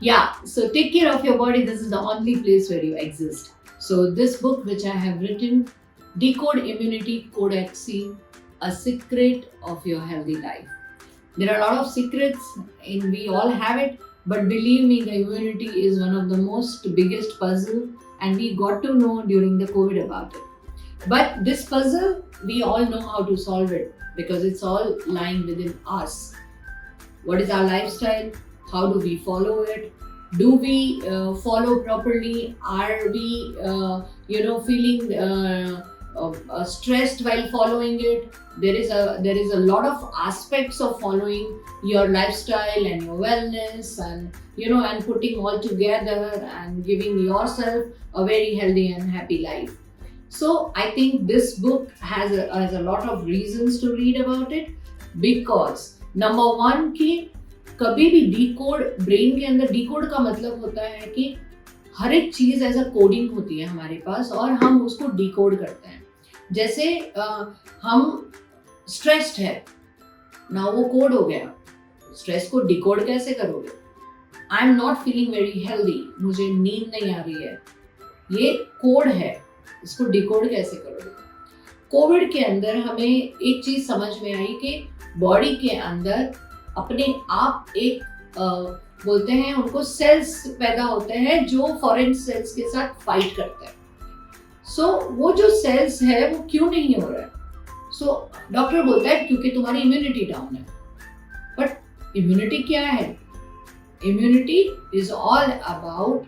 Yeah, so take care of your body. This is the only place where you exist. So, this book, which I have written, Decode Immunity Codexy, a secret of your healthy life. There are a lot of secrets, and we all have it, but believe me, the immunity is one of the most biggest puzzle, and we got to know during the COVID about it. But this puzzle, we all know how to solve it because it's all lying within us. What is our lifestyle? How do we follow it? Do we follow properly? Are we feeling stressed while following it? There is a lot of aspects of following your lifestyle and your wellness, and and putting all together and giving yourself a very healthy and happy life. So I think this book has a lot of reasons to read about it, because number one कि कभी भी decode, brain के अंदर decode का मतलब होता है कि हर एक चीज ऐसा कोडिंग होती है हमारे पास और हम उसको डिकोड करते हैं. जैसे हम स्ट्रेस्ड है ना, वो कोड हो गया. स्ट्रेस को डिकोड कैसे करोगे? I am not feeling very healthy, मुझे नींद नहीं आ रही है, ये कोड है, इसको डिकोड कैसे करोगे? कोविड के अंदर हमें एक चीज समझ में आई कि बॉडी के अंदर अपने आप एक बोलते हैं उनको सेल्स पैदा होते हैं जो फॉरेन सेल्स के साथ फाइट करते हैं. सो वो जो सेल्स है वो क्यों नहीं हो रहा है? सो डॉक्टर बोलता है क्योंकि तुम्हारी इम्यूनिटी डाउन है. बट इम्यूनिटी क्या है? Immunity is all about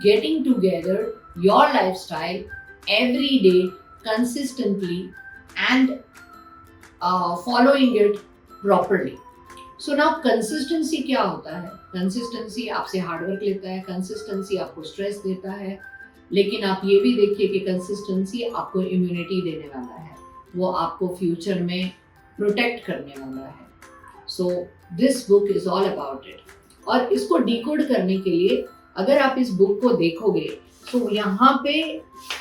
getting together your lifestyle every day consistently and following it properly. So now consistency क्या होता है? Consistency आपसे हार्डवर्क लेता है, consistency आपको स्ट्रेस देता है, लेकिन आप ये भी देखिए कि consistency आपको इम्यूनिटी देने वाला है, वो आपको फ्यूचर में प्रोटेक्ट करने वाला है. So this book is all about it. और इसको डिकोड करने के लिए अगर आप इस बुक को देखोगे तो यहाँ पे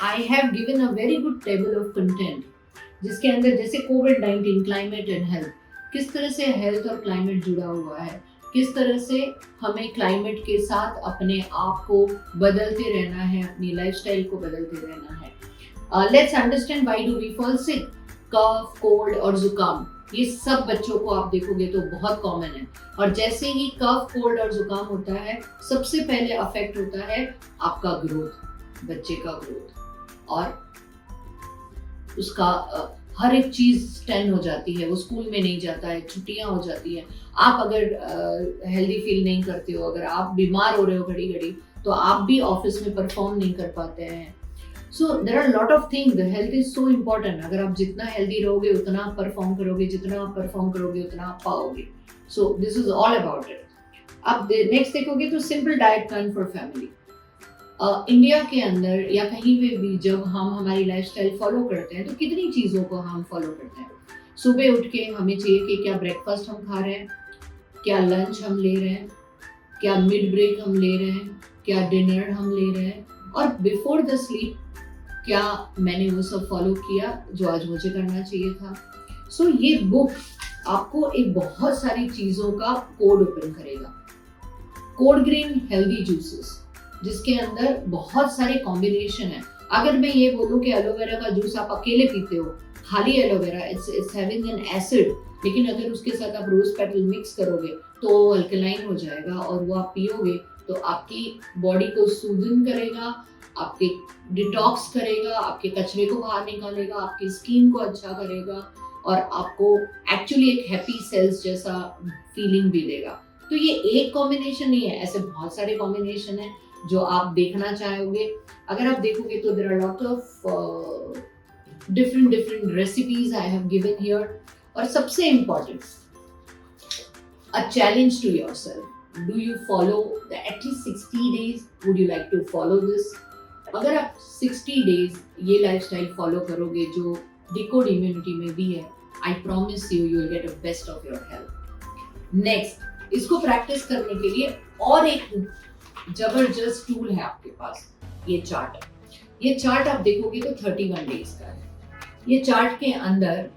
आई have given a very good table of content, जिसके अंदर जैसे कोविड-19, क्लाइमेट एंड हेल्थ, किस तरह से हेल्थ और क्लाइमेट जुड़ा हुआ है, किस तरह से हमें क्लाइमेट के साथ अपने आप को बदलते रहना है, अपनी लाइफस्टाइल को बदलते रहना है. Let's understand why do we fall sick. Cough, cold और जुकाम, ये सब बच्चों को आप देखोगे तो बहुत कॉमन है. और जैसे ही कफ, कोल्ड और जुकाम होता है, सबसे पहले अफेक्ट होता है आपका ग्रोथ, बच्चे का ग्रोथ, और उसका हर एक चीज स्टैंड हो जाती है, वो स्कूल में नहीं जाता है, छुट्टियां हो जाती है. आप अगर हेल्दी फील नहीं करते हो, अगर आप बीमार हो रहे हो घड़ी घड़ी, तो आप भी ऑफिस में परफॉर्म नहीं कर पाते हैं. So there are lot of things. The health is so important. अगर आप जितना हेल्दी रहोगे उतना आप परफॉर्म करोगे, जितना आप परफॉर्म करोगे उतना आप पाओगे. So this is all about it. अब नेक्स्ट देखोगे तो simple diet plan for family. India के अंदर या कहीं पे भी जब हम हमारी लाइफस्टाइल फॉलो करते हैं तो कितनी चीज़ों को हम फॉलो करते हैं. सुबह उठ के हमें चाहिए कि क्या ब्रेकफास्ट हम खा रहे हैं, क्या लंच हम ले रहे हैं, क्या मिड ब्रेक हम ले रहे हैं, क्या डिनर हम ले रहे हैं, और बिफोर द स्लीप क्या मैंने वो सब फॉलो किया जो आज मुझे करना चाहिए था. सो ये बुक आपको एक बहुत सारी चीज़ों का कोड ओपन करेगा. कोड ग्रीन हेल्दी जूसेस, जिसके अंदर बहुत सारे कॉम्बिनेशन है. अगर मैं ये बोलूँ कि एलोवेरा का जूस आप अकेले पीते हो, खाली aloe vera, it's having an acid, लेकिन अगर उसके साथ आप रोज पेटल मिक्स करोगे तो वो अल्कलाइन हो जाएगा और वो आप पियोगे तो आपकी बॉडी को सूदन करेगा, आपके डिटॉक्स करेगा, आपके कचरे को बाहर निकालेगा, आपकी स्किन को अच्छा करेगा और आपको एक्चुअली एक हैप्पी सेल्स जैसा फीलिंग भी देगा. तो ये एक कॉम्बिनेशन नहीं है, ऐसे बहुत सारे कॉम्बिनेशन है जो आप देखना चाहोगे. अगर आप देखोगे तो there are lot of different recipes I have given here. और सबसे important, a challenge to yourself. Do you follow the at least 60 days? Would you like to follow this? अगर आप 60 days ये लाइफस्टाइल फॉलो करोगे जो डिकोड इम्यूनिटी में भी है, I promise you will get a best of your health. Next, इसको practice करने के लिए और एक जबरदस्त टूल है आपके पास, ये चार्ट. ये चार्ट आप देखोगे तो 31 days का है. ये चार्ट के अंदर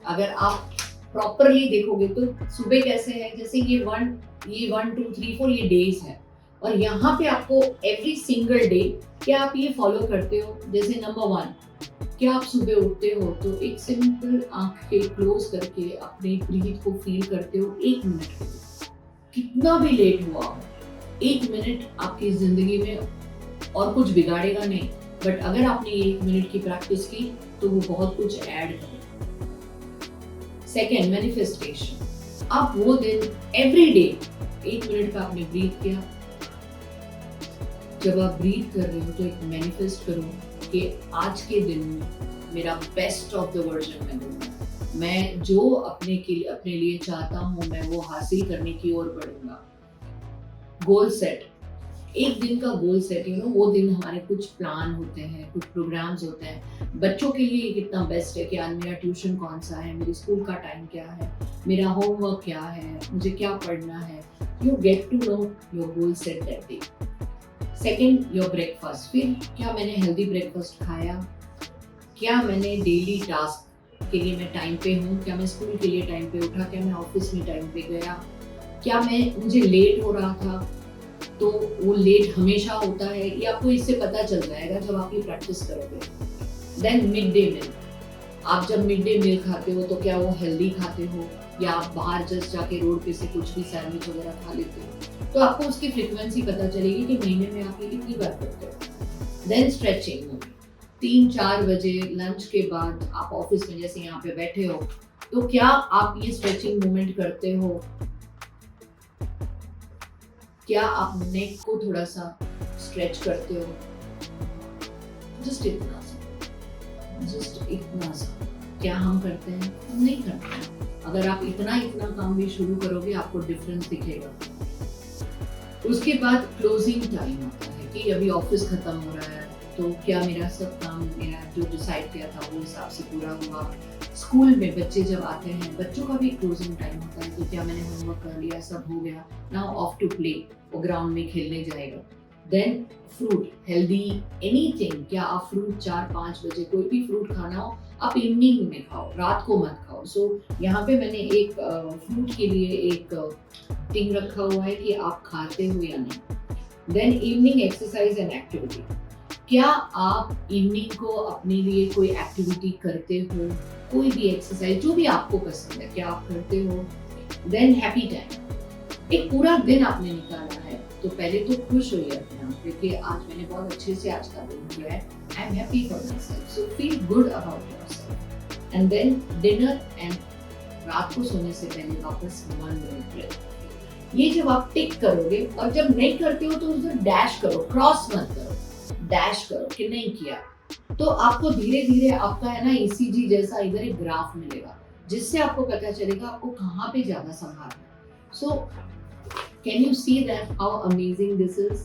अगर आप प्रॉपरली देखोगे तो सुबह कैसे है, जैसे ये 1 2 3 4 ये डेज है. और यहाँ पे आपको एवरी सिंगल डे क्या आप ये फॉलो करते हो, जैसे नंबर 1, क्या आप सुबह उठते हो तो एक सिंपल आंखें क्लोज करके अपने ब्रीथ को फील करते हो 1 मिनट के लिए। कितना भी लेट हुआ हो, 1 मिनट आपकी जिंदगी में और कुछ बिगाड़ेगा नहीं, बट अगर आपने 1 मिनट की प्रैक्टिस की तो वो बहुत कुछ ऐड करेगा। Second, manifestation. आप वो दिन एवरी डे 1 मिनट का आपने ब्रीथ किया। जब आप ब्रीथ कर रहे हो तो एक मैनिफेस्ट करो कि आज के दिन में मेरा बेस्ट ऑफ द वर्जन मैं दूंगा, मैं जो अपने लिए चाहता हूँ मैं वो हासिल करने की ओर बढ़ूंगा। गोल सेट, एक दिन का गोल सेट, वो दिन हमारे कुछ प्लान होते हैं, कुछ प्रोग्राम्स होते हैं। बच्चों के लिए कितना बेस्ट है कि आज मेरा ट्यूशन कौन सा है, मेरे स्कूल का टाइम क्या है, मेरा होमवर्क क्या है, मुझे क्या पढ़ना है। You get to know your goal set that day. Second, your breakfast. फिर क्या मैंने हेल्दी ब्रेकफास्ट खाया, क्या मैंने डेली टास्क के लिए मैं टाइम पे हूँ, क्या मैं स्कूल के लिए टाइम पे उठा, क्या मैं ऑफिस में टाइम पे गया, क्या मुझे लेट हो रहा था तो वो लेट हमेशा होता है, ये आपको इससे पता चल जाएगा जब आप ये प्रैक्टिस करोगे। देन मिड डे मील, आप जब मिड डे मील खाते हो तो क्या वो हेल्दी खाते हो या आप बाहर जस्ट जाके रोड पे से कुछ भी सैंडविच वगैरह खा लेते हो, तो आपको उसकी फ्रीक्वेंसी पता चलेगी कि महीने में आप ये कितनी बार करते हो। देन स्ट्रेचिंग, 3-4 बजे लंच के बाद आप ऑफिस में जैसे यहाँ पे बैठे हो तो क्या आप ये स्ट्रेचिंग मूवमेंट करते हो, क्या आप नेक को थोड़ा सा स्ट्रेच करते हो, जस्ट इतना सा क्या हम करते हैं, हम नहीं करते हैं। अगर आप इतना काम भी शुरू करोगे आपको डिफरेंस दिखेगा। उसके बाद क्लोजिंग टाइम आता है कि अभी ऑफिस खत्म हो रहा है तो क्या मेरा सब काम, मेरा जो डिसाइड किया था वो हिसाब से पूरा हुआ। स्कूल में बच्चे जब आते हैं, बच्चों का भी क्लोजिंग टाइम होता है, तो क्या मैंने होमवर्क कर लिया, सब हो गया, नाउ ऑफ टू प्ले, वो ग्राउंड में खेलने जाएगा। देन फ्रूट, हेल्दी एनीथिंग, क्या आप फ्रूट 4-5 बजे कोई भी फ्रूट खाना हो आप इवनिंग में खाओ, रात को मत खाओ। सो यहाँ पे मैंने एक फ्रूट के लिए एक थिंग रखा हुआ है कि आप खाते हो या नहीं। Then evening exercise and activity, क्या आप इवनिंग को अपने लिए कोई एक्टिविटी करते हो, कोई भी एक्सरसाइज जो भी आपको पसंद है क्या आप करते हो। देन हैप्पी टाइम, एक पूरा दिन आपने निकाला है तो पहले तो खुश होइए अपने आप पे कि आज मैंने बहुत अच्छे से आज का दिन किया है, I am happy for myself, so feel good about yourself. And then dinner and रात को सोने से पहले वापस 1 मिनट ब्रेक। ये जब आप टिक करोगे, और जब नहीं करते हो तो उधर डैश करो, क्रॉस मत करो, डैश करो कि नहीं किया, तो आपको धीरे धीरे आपका है ना ECG जैसा इधर एक ग्राफ मिलेगा जिससे आपको पता चलेगा आपको कहाँ पे ज्यादा संभालना है। सो can you see that how amazing this is?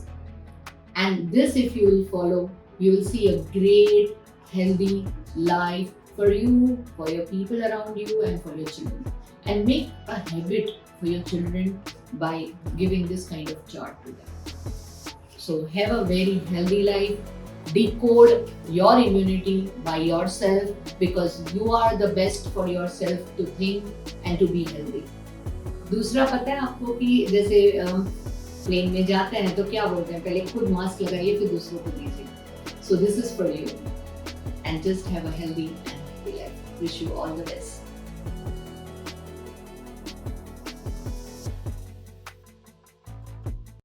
And this, if you will follow, you will see a great healthy life for you, for your people around you, and for your children. And make a habit for your children by giving this kind of chart to them. So have a very healthy life. Decode your immunity by yourself, because you are the best for yourself to think and to be healthy. दूसरा पता है आपको कि जैसे plane में जाते हैं तो क्या बोलते हैं, पहले खुद मास्क लगाइए फिर दूसरों को दीजिए। So this is for you and just have a healthy and happy life. Wish you all the best.